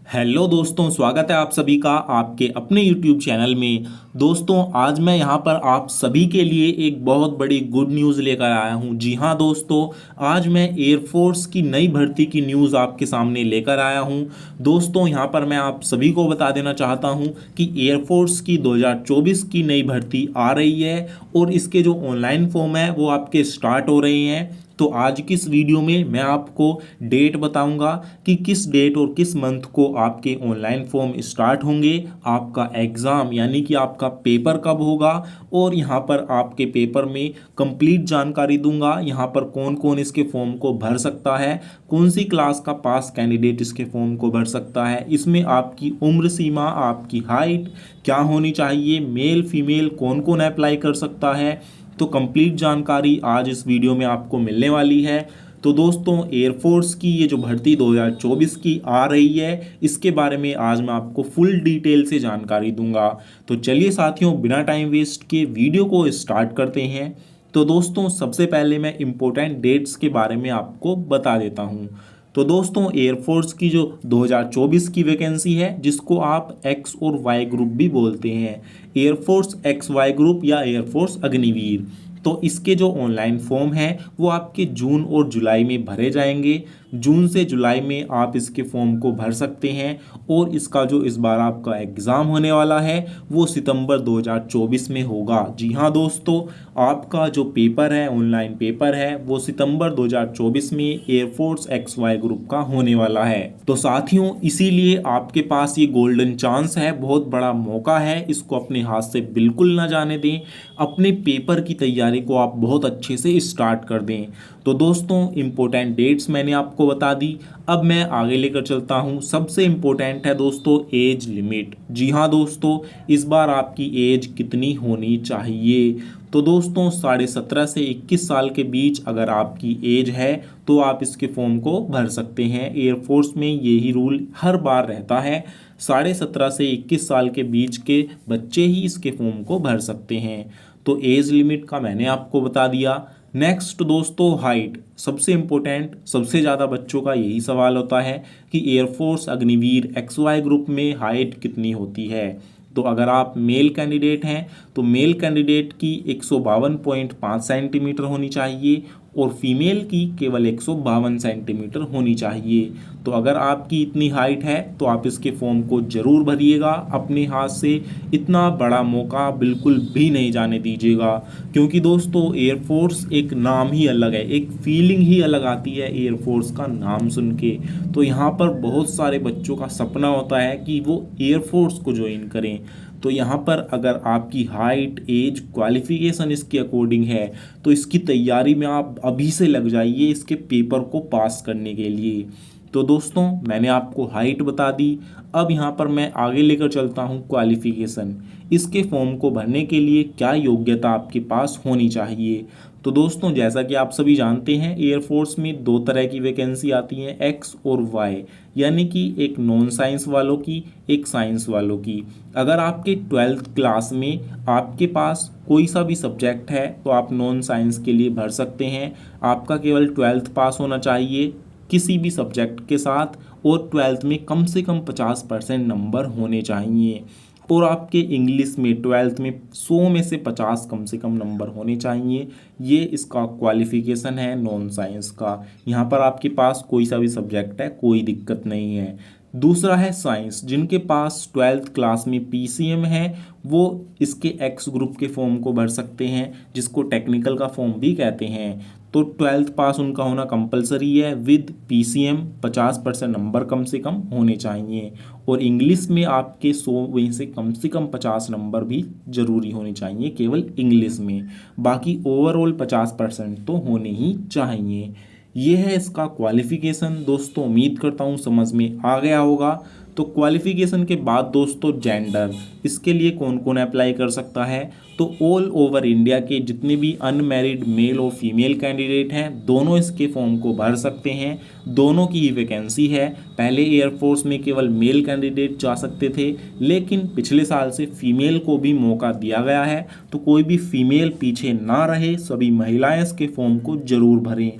Hello दोस्तों, स्वागत है आप सभी का आपके अपने YouTube चैनल में। दोस्तों, आज मैं यहाँ पर आप सभी के लिए एक बहुत बड़ी गुड न्यूज़ लेकर आया हूँ। जी हाँ दोस्तों, आज मैं एयरफोर्स की नई भर्ती की न्यूज़ आपके सामने लेकर आया हूँ। दोस्तों, यहाँ पर मैं आप सभी को बता देना चाहता हूँ कि एयरफोर्स की 2024 की नई भर्ती आ रही है और इसके जो ऑनलाइन फॉर्म है वो आपके स्टार्ट हो रहे हैं। तो आज की इस वीडियो में मैं आपको डेट बताऊंगा कि किस डेट और किस मंथ को आपके ऑनलाइन फॉर्म स्टार्ट होंगे, आपका एग्ज़ाम यानी कि आपका पेपर कब होगा और यहाँ पर आपके पेपर में कंप्लीट जानकारी दूंगा। यहाँ पर कौन कौन इसके फॉर्म को भर सकता है, कौन सी क्लास का पास कैंडिडेट इसके फॉर्म को भर सकता है, इसमें आपकी उम्र सीमा, आपकी हाइट क्या होनी चाहिए, मेल फीमेल कौन कौन अप्लाई कर सकता है। तो कंप्लीट जानकारी आज इस वीडियो में आपको मिलने वाली है। तो दोस्तों, एयरफोर्स की ये जो भर्ती 2024 की आ रही है, इसके बारे में आज मैं आपको फुल डिटेल से जानकारी दूंगा। तो चलिए साथियों, बिना टाइम वेस्ट के वीडियो को स्टार्ट करते हैं। तो दोस्तों, सबसे पहले मैं इम्पोर्टेंट डेट्स के बारे में आपको बता देता हूँ। तो दोस्तों, एयरफोर्स की जो 2024 की वैकेंसी है, जिसको आप एक्स और वाई ग्रुप भी बोलते हैं, एयरफोर्स एक्स वाई ग्रुप या एयरफोर्स अग्निवीर, तो इसके जो ऑनलाइन फॉर्म हैं वो आपके जून और जुलाई में भरे जाएंगे। जून से जुलाई में आप इसके फॉर्म को भर सकते हैं और इसका जो इस बार आपका एग्ज़ाम होने वाला है वो सितंबर 2024 में होगा। जी हाँ दोस्तों, आपका जो पेपर है, ऑनलाइन पेपर है, वो सितंबर 2024 में एयरफोर्स एक्स वाई ग्रुप का होने वाला है। तो साथियों, इसीलिए आपके पास ये गोल्डन चांस है, बहुत बड़ा मौका है, इसको अपने हाथ से बिल्कुल ना जाने दें। अपने पेपर की तैयारी को आप बहुत अच्छे से स्टार्ट कर दें। तो दोस्तों, इम्पोर्टेंट डेट्स मैंने आपको बता दी। अब मैं आगे लेकर चलता हूँ। सबसे इम्पोर्टेंट है दोस्तों एज लिमिट। जी हाँ दोस्तों, इस बार आपकी एज कितनी होनी चाहिए? तो दोस्तों, 17.5 से 21 साल के बीच अगर आपकी एज है तो आप इसके फॉर्म को भर सकते हैं। एयरफोर्स में यही रूल हर बार रहता है, 17.5 से 21 साल के बीच के बच्चे ही इसके फॉर्म को भर सकते हैं। तो एज लिमिट का मैंने आपको बता दिया। नेक्स्ट दोस्तों, हाइट। सबसे इम्पोर्टेंट, सबसे ज़्यादा बच्चों का यही सवाल होता है कि air force Agniveer X Y group में हाइट कितनी होती है। तो अगर आप मेल कैंडिडेट हैं तो मेल कैंडिडेट की 152.5 सेंटीमीटर होनी चाहिए और फीमेल की केवल 152 सेंटीमीटर होनी चाहिए। तो अगर आपकी इतनी हाइट है तो आप इसके फॉर्म को ज़रूर भरिएगा। अपने हाथ से इतना बड़ा मौका बिल्कुल भी नहीं जाने दीजिएगा, क्योंकि दोस्तों एयरफोर्स एक नाम ही अलग है, एक फीलिंग ही अलग आती है एयरफोर्स का नाम सुन के। तो यहाँ पर बहुत सारे बच्चों का सपना होता है कि वो एयरफोर्स को ज्वाइन करें। तो यहाँ पर अगर आपकी हाइट, एज, क्वालिफिकेशन इसके अकॉर्डिंग है तो इसकी तैयारी में आप अभी से लग जाइए इसके पेपर को पास करने के लिए। तो दोस्तों, मैंने आपको हाइट बता दी। अब यहाँ पर मैं आगे लेकर चलता हूँ क्वालिफिकेशन। इसके फॉर्म को भरने के लिए क्या योग्यता आपके पास होनी चाहिए? तो दोस्तों, जैसा कि आप सभी जानते हैं, एयरफोर्स में दो तरह की वैकेंसी आती हैं, एक्स और वाई, यानी कि एक नॉन साइंस वालों की, एक साइंस वालों की। अगर आपके 12th क्लास में आपके पास कोई सा भी सब्जेक्ट है तो आप नॉन साइंस के लिए भर सकते हैं। आपका केवल 12th पास होना चाहिए किसी भी सब्जेक्ट के साथ और 12th में कम से कम 50% नंबर होने चाहिए। और आपके इंग्लिश में 12th में 100 में से 50 कम से कम नंबर होने चाहिए। ये इसका क्वालिफिकेशन है नॉन साइंस का। यहाँ पर आपके पास कोई सा भी सब्जेक्ट है, कोई दिक्कत नहीं है। दूसरा है साइंस। जिनके पास 12th क्लास में पीसीएम है वो इसके एक्स ग्रुप के फॉर्म को भर सकते हैं, जिसको टेक्निकल का फॉर्म भी कहते हैं। तो 12th पास उनका होना कंपलसरी है विद पीसीएम, 50% नंबर कम से कम होने चाहिए। और इंग्लिश में आपके 100 में से कम 50 नंबर भी जरूरी होने चाहिए केवल इंग्लिश में। बाकी ओवरऑल 50% तो होने ही चाहिए। ये है इसका क्वालिफिकेशन। दोस्तों, उम्मीद करता हूँ समझ में आ गया होगा। तो क्वालिफिकेशन के बाद दोस्तों जेंडर, इसके लिए कौन कौन अप्लाई कर सकता है? तो ऑल ओवर इंडिया के जितने भी अनमैरिड मेल और फीमेल कैंडिडेट हैं, दोनों इसके फॉर्म को भर सकते हैं। दोनों की ही वैकेंसी है। पहले एयरफोर्स में केवल मेल कैंडिडेट जा सकते थे, लेकिन पिछले साल से फीमेल को भी मौका दिया गया है। तो कोई भी फीमेल पीछे ना रहे, सभी महिलाएं इसके फॉर्म को जरूर भरें।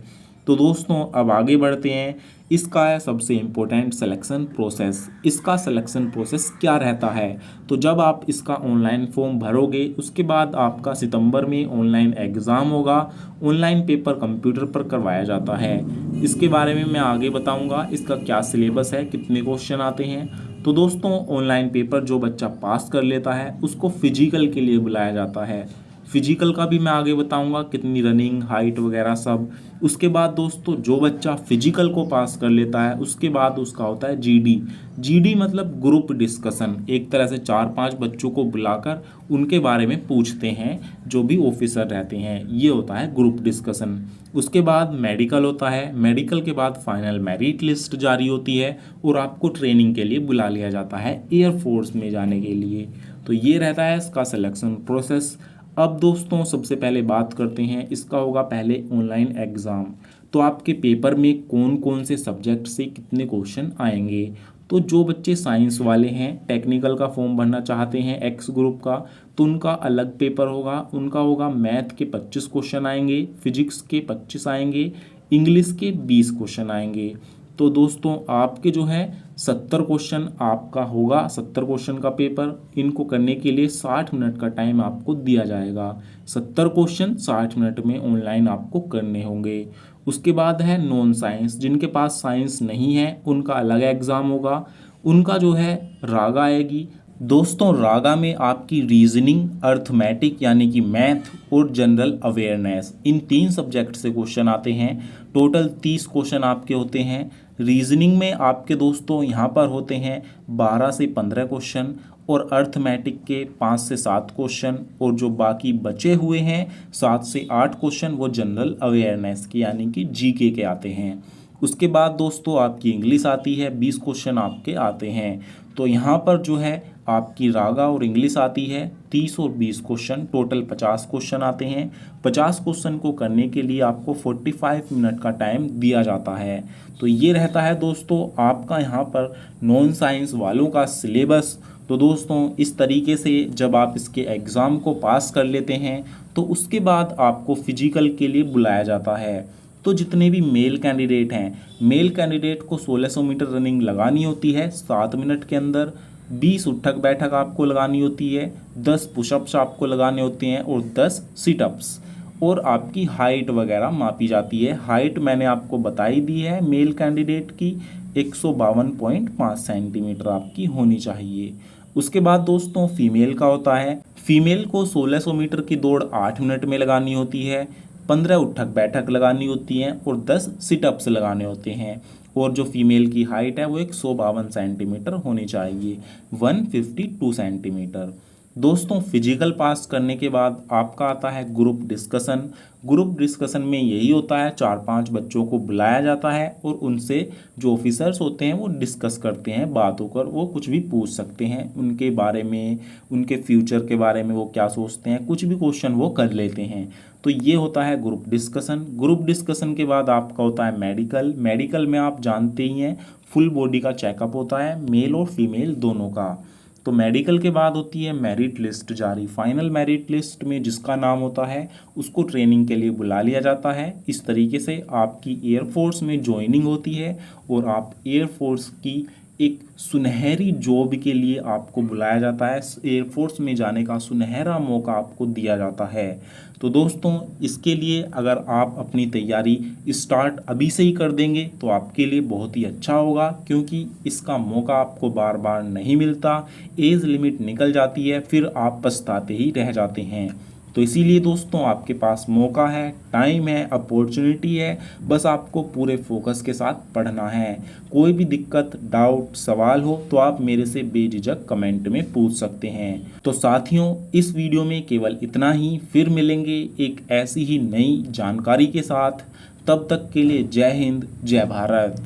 तो दोस्तों, अब आगे बढ़ते हैं। इसका है सबसे इम्पोर्टेंट सिलेक्शन प्रोसेस। इसका सिलेक्शन प्रोसेस क्या रहता है, तो जब आप इसका ऑनलाइन फॉर्म भरोगे उसके बाद आपका सितंबर में ऑनलाइन एग्ज़ाम होगा। ऑनलाइन पेपर कंप्यूटर पर करवाया जाता है। इसके बारे में मैं आगे बताऊंगा, इसका क्या सिलेबस है, कितने क्वेश्चन आते हैं। तो दोस्तों ऑनलाइन पेपर जो बच्चा पास कर लेता है उसको फिजिकल के लिए बुलाया जाता है। फिजिकल का भी मैं आगे बताऊंगा, कितनी रनिंग, हाइट वगैरह सब। उसके बाद दोस्तों जो बच्चा फिजिकल को पास कर लेता है उसके बाद उसका होता है जीडी। जीडी मतलब ग्रुप डिस्कशन। एक तरह से 4-5 बच्चों को बुलाकर उनके बारे में पूछते हैं जो भी ऑफिसर रहते हैं, ये होता है ग्रुप डिस्कशन। उसके बाद मेडिकल होता है। मेडिकल के बाद फाइनल मेरिट लिस्ट जारी होती है और आपको ट्रेनिंग के लिए बुला लिया जाता है एयरफोर्स में जाने के लिए। तो ये रहता है इसका सिलेक्शन प्रोसेस। अब दोस्तों सबसे पहले बात करते हैं, इसका होगा पहले ऑनलाइन एग्ज़ाम। तो आपके पेपर में कौन कौन से सब्जेक्ट से कितने क्वेश्चन आएंगे। तो जो बच्चे साइंस वाले हैं, टेक्निकल का फॉर्म भरना चाहते हैं एक्स ग्रुप का, तो उनका अलग पेपर होगा। उनका होगा मैथ के 25 क्वेश्चन आएंगे, फिजिक्स के 25 आएंगे, इंग्लिश के 20 क्वेश्चन आएंगे। तो दोस्तों आपके जो है 70 क्वेश्चन आपका होगा, 70 क्वेश्चन का पेपर। इनको करने के लिए 60 मिनट का टाइम आपको दिया जाएगा। 70 क्वेश्चन 60 मिनट में ऑनलाइन आपको करने होंगे। उसके बाद है नॉन साइंस। जिनके पास साइंस नहीं है उनका अलग एग्ज़ाम होगा। उनका जो है रागा आएगी। दोस्तों रागा में आपकी रीजनिंग, अर्थमेटिक यानी कि मैथ और जनरल अवेयरनेस, इन 3 सब्जेक्ट से क्वेश्चन आते हैं। टोटल 30 क्वेश्चन आपके होते हैं। रीजनिंग में आपके दोस्तों यहाँ पर होते हैं 12 से 15 क्वेश्चन और अर्थमेटिक के 5 से 7 क्वेश्चन, और जो बाकी बचे हुए हैं 7 से 8 क्वेश्चन वो जनरल अवेयरनेस के यानी कि जीके के आते हैं। उसके बाद दोस्तों आपकी इंग्लिश आती है, 20 क्वेश्चन आपके आते हैं। तो यहाँ पर जो है आपकी रागा और इंग्लिश आती है 30 और 20 क्वेश्चन, टोटल 50 क्वेश्चन आते हैं। 50 क्वेश्चन को करने के लिए आपको 45 मिनट का टाइम दिया जाता है। तो ये रहता है दोस्तों आपका यहाँ पर नॉन साइंस वालों का सिलेबस। तो दोस्तों इस तरीके से जब आप इसके एग्ज़ाम को पास कर लेते हैं तो उसके बाद आपको फिजिकल के लिए बुलाया जाता है। तो जितने भी मेल कैंडिडेट हैं, मेल कैंडिडेट को 1600 मीटर रनिंग लगानी होती है 7 मिनट के अंदर, 20 उठक बैठक आपको लगानी होती है, 10 पुशअप्स आपको लगाने होते हैं और 10 सिटअप्स, और आपकी हाइट वगैरह मापी जाती है। हाइट मैंने आपको बताई दी है मेल कैंडिडेट की 152.5 सेंटीमीटर आपकी होनी चाहिए। उसके बाद दोस्तों फीमेल का होता है। फीमेल को 1600 मीटर की दौड़ 8 मिनट में लगानी होती है, 15 उठक बैठक लगानी होती हैं और 10 सिटअप्स लगाने होते हैं। और जो फीमेल की हाइट है वो 152 सेंटीमीटर होनी चाहिए, 152 सेंटीमीटर। दोस्तों फिजिकल पास करने के बाद आपका आता है ग्रुप डिस्कशन। ग्रुप डिस्कशन में यही होता है 4-5 बच्चों को बुलाया जाता है और उनसे जो ऑफिसर्स होते हैं वो डिस्कस करते हैं, बात होकर वो कुछ भी पूछ सकते हैं उनके बारे में, उनके फ्यूचर के बारे में वो क्या सोचते हैं, कुछ भी क्वेश्चन वो कर लेते हैं। तो ये होता है ग्रुप डिस्कशन। ग्रुप डिस्कशन के बाद आपका होता है मेडिकल। मेडिकल में आप जानते ही हैं फुल बॉडी का चेकअप होता है, मेल और फीमेल दोनों का। तो मेडिकल के बाद होती है मेरिट लिस्ट जारी। फाइनल मेरिट लिस्ट में जिसका नाम होता है उसको ट्रेनिंग के लिए बुला लिया जाता है। इस तरीके से आपकी एयरफोर्स में ज्वाइनिंग होती है और आप एयरफोर्स की एक सुनहरी जॉब के लिए आपको बुलाया जाता है। एयरफोर्स में जाने का सुनहरा मौका आपको दिया जाता है। तो दोस्तों इसके लिए अगर आप अपनी तैयारी स्टार्ट अभी से ही कर देंगे तो आपके लिए बहुत ही अच्छा होगा, क्योंकि इसका मौका आपको बार बार नहीं मिलता। एज लिमिट निकल जाती है, फिर आप पछताते ही रह जाते हैं। तो इसीलिए दोस्तों आपके पास मौका है, टाइम है, अपॉर्चुनिटी है, बस आपको पूरे फोकस के साथ पढ़ना है। कोई भी दिक्कत, डाउट, सवाल हो तो आप मेरे से बेझिझक कमेंट में पूछ सकते हैं। तो साथियों इस वीडियो में केवल इतना ही, फिर मिलेंगे एक ऐसी ही नई जानकारी के साथ। तब तक के लिए जय हिंद, जय भारत।